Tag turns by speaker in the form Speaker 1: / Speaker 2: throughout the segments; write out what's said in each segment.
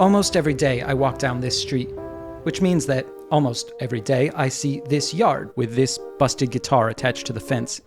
Speaker 1: Almost every day I walk down this street, which means that almost every day I see this yard with this busted guitar attached to the fence.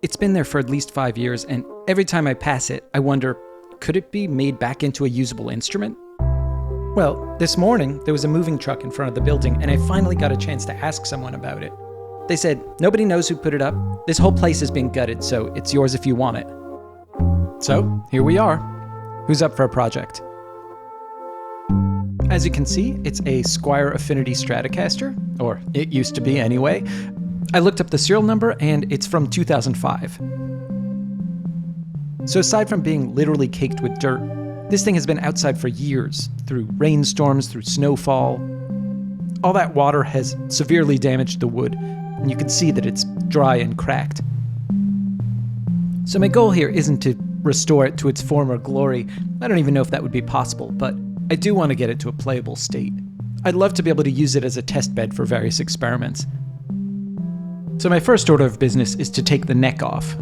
Speaker 1: It's been there for at least 5 years, and every time I pass it, I wonder, could it be made back into a usable instrument? Well, this morning, there was a moving truck in front of the building, and I finally got a chance to ask someone about it. They said, nobody knows who put it up. This whole place is being gutted, so it's yours if you want it. So, here we are. Who's up for a project? As you can see, it's a Squier Affinity Stratocaster, or it used to be anyway. I looked up the serial number, and it's from 2005. So aside from being literally caked with dirt, this thing has been outside for years, through rainstorms, through snowfall. All that water has severely damaged the wood, and you can see that it's dry and cracked. So my goal here isn't to restore it to its former glory. I don't even know if that would be possible, but I do want to get it to a playable state. I'd love to be able to use it as a test bed for various experiments. So my first order of business is to take the neck off.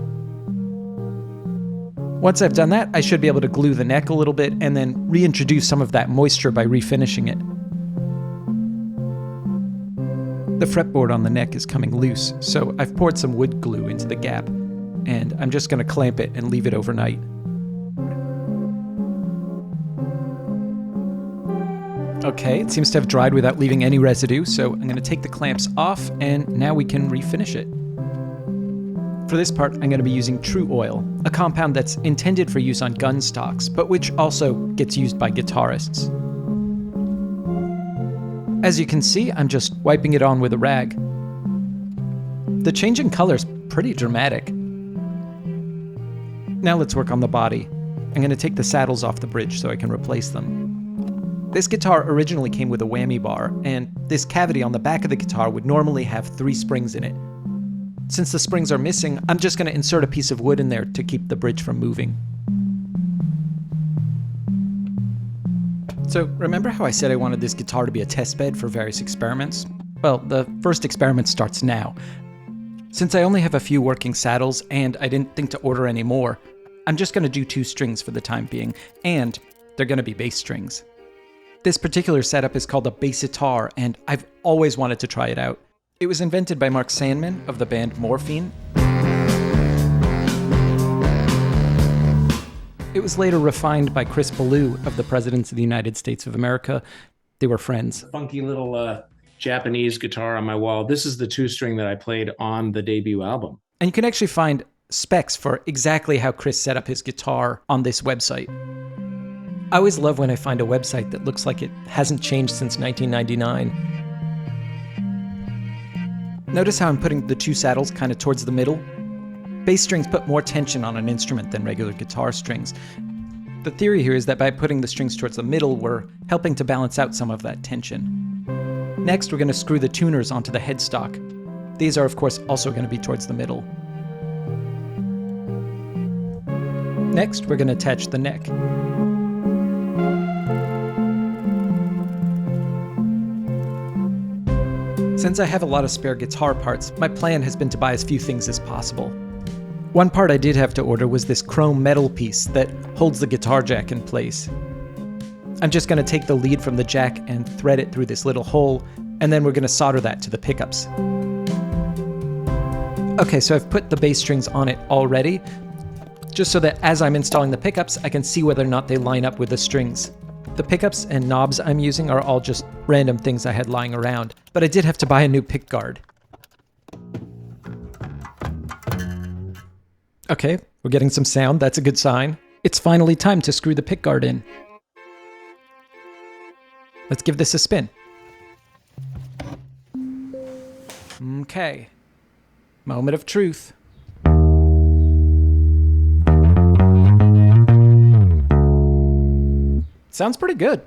Speaker 1: Once I've done that, I should be able to glue the neck a little bit and then reintroduce some of that moisture by refinishing it. The fretboard on the neck is coming loose, so I've poured some wood glue into the gap, and I'm just going to clamp it and leave it overnight. Okay, it seems to have dried without leaving any residue, so I'm going to take the clamps off, and now we can refinish it. For this part, I'm going to be using True Oil, a compound that's intended for use on gun stocks, but which also gets used by guitarists. As you can see, I'm just wiping it on with a rag. The change in color's pretty dramatic. Now let's work on the body. I'm going to take the saddles off the bridge so I can replace them. This guitar originally came with a whammy bar, and this cavity on the back of the guitar would normally have 3 springs in it. Since the springs are missing, I'm just going to insert a piece of wood in there to keep the bridge from moving. So, remember how I said I wanted this guitar to be a test bed for various experiments? Well, the first experiment starts now. Since I only have a few working saddles, and I didn't think to order any more, I'm just going to do 2 strings for the time being, and they're going to be bass strings. This particular setup is called a bassitar, and I've always wanted to try it out. It was invented by Mark Sandman of the band Morphine. It was later refined by Chris Ballou of the Presidents of the United States of America. They were friends.
Speaker 2: Funky little Japanese guitar on my wall. This is the 2-string that I played on the debut album.
Speaker 1: And you can actually find specs for exactly how Chris set up his guitar on this website. I always love when I find a website that looks like it hasn't changed since 1999. Notice how I'm putting the 2 saddles kind of towards the middle? Bass strings put more tension on an instrument than regular guitar strings. The theory here is that by putting the strings towards the middle, we're helping to balance out some of that tension. Next, we're going to screw the tuners onto the headstock. These are, of course, also going to be towards the middle. Next, we're going to attach the neck. Since I have a lot of spare guitar parts, my plan has been to buy as few things as possible. One part I did have to order was this chrome metal piece that holds the guitar jack in place. I'm just going to take the lead from the jack and thread it through this little hole, and then we're going to solder that to the pickups. Okay, so I've put the bass strings on it already, just so that as I'm installing the pickups, I can see whether or not they line up with the strings. The pickups and knobs I'm using are all just random things I had lying around, but I did have to buy a new pickguard. Okay, we're getting some sound, that's a good sign. It's finally time to screw the pickguard in. Let's give this a spin. Okay, moment of truth. Sounds pretty good.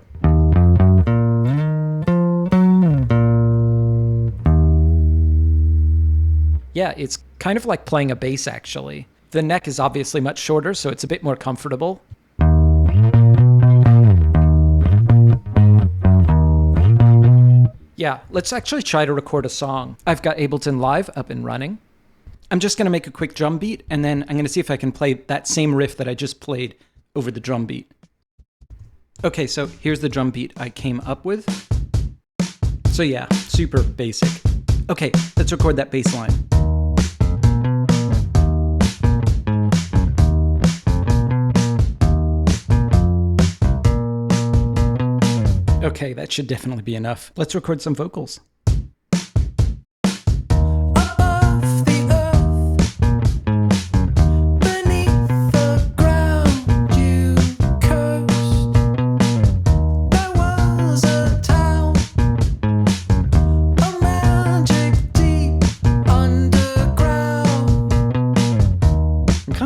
Speaker 1: Yeah, it's kind of like playing a bass, actually. The neck is obviously much shorter, so it's a bit more comfortable. Yeah, let's actually try to record a song. I've got Ableton Live up and running. I'm just going to make a quick drum beat, and then I'm going to see if I can play that same riff that I just played over the drum beat. Okay, so here's the drum beat I came up with. So yeah, super basic. Okay, let's record that bass line. Okay, that should definitely be enough. Let's record some vocals.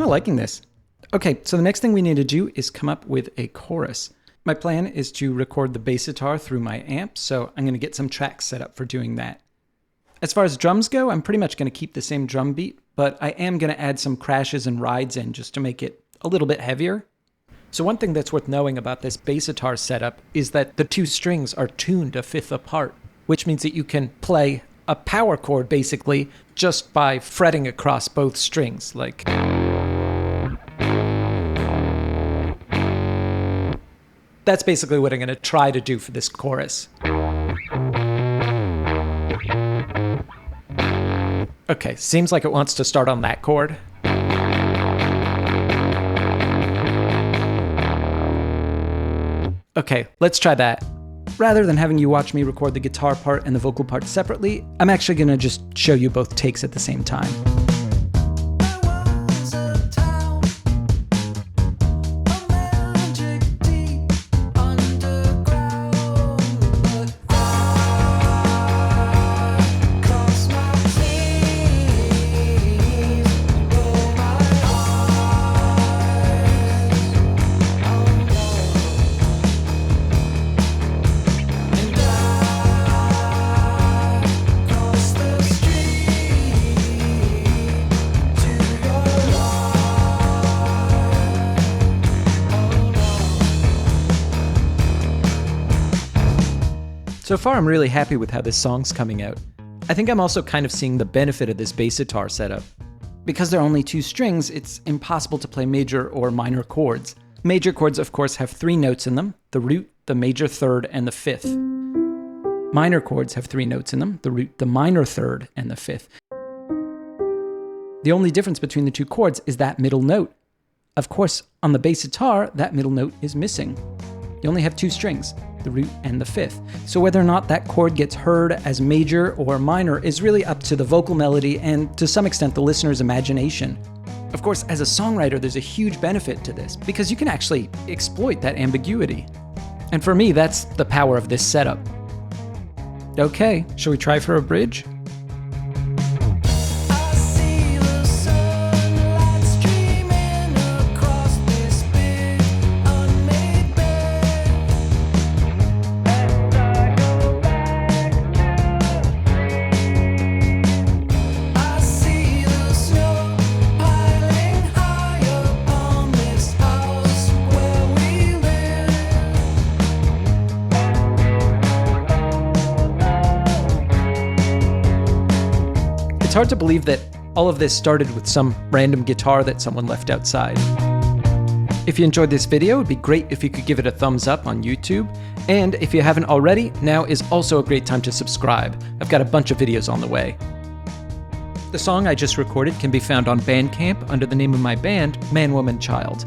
Speaker 1: Liking this. Okay, so the next thing we need to do is come up with a chorus. My plan is to record the bass guitar through my amp, so I'm going to get some tracks set up for doing that. As far as drums go, I'm pretty much going to keep the same drum beat, but I am going to add some crashes and rides in just to make it a little bit heavier. So one thing that's worth knowing about this bass guitar setup is that the two strings are tuned a fifth apart, which means that you can play a power chord basically just by fretting across both strings, like... That's basically what I'm going to try to do for this chorus. Okay, seems like it wants to start on that chord. Okay, let's try that. Rather than having you watch me record the guitar part and the vocal part separately, I'm actually going to just show you both takes at the same time. So far, I'm really happy with how this song's coming out. I think I'm also kind of seeing the benefit of this bass guitar setup. Because there are only two strings, it's impossible to play major or minor chords. Major chords, of course, have 3 notes in them: the root, the major third, and the fifth. Minor chords have 3 notes in them: the root, the minor third, and the fifth. The only difference between the two chords is that middle note. Of course, on the bass guitar, that middle note is missing. You only have 2 strings, the root and the fifth. So whether or not that chord gets heard as major or minor is really up to the vocal melody and, to some extent, the listener's imagination. Of course, as a songwriter, there's a huge benefit to this because you can actually exploit that ambiguity. And for me, that's the power of this setup. Okay, shall we try for a bridge? It's hard to believe that all of this started with some random guitar that someone left outside. If you enjoyed this video, it'd be great if you could give it a thumbs up on YouTube. And if you haven't already, now is also a great time to subscribe. I've got a bunch of videos on the way. The song I just recorded can be found on Bandcamp under the name of my band, Man Woman Child.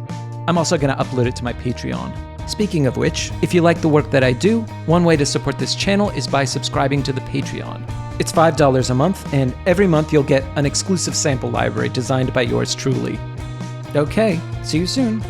Speaker 1: I'm also going to upload it to my Patreon. Speaking of which, if you like the work that I do, one way to support this channel is by subscribing to the Patreon. It's $5 a month, and every month you'll get an exclusive sample library designed by yours truly. Okay, see you soon.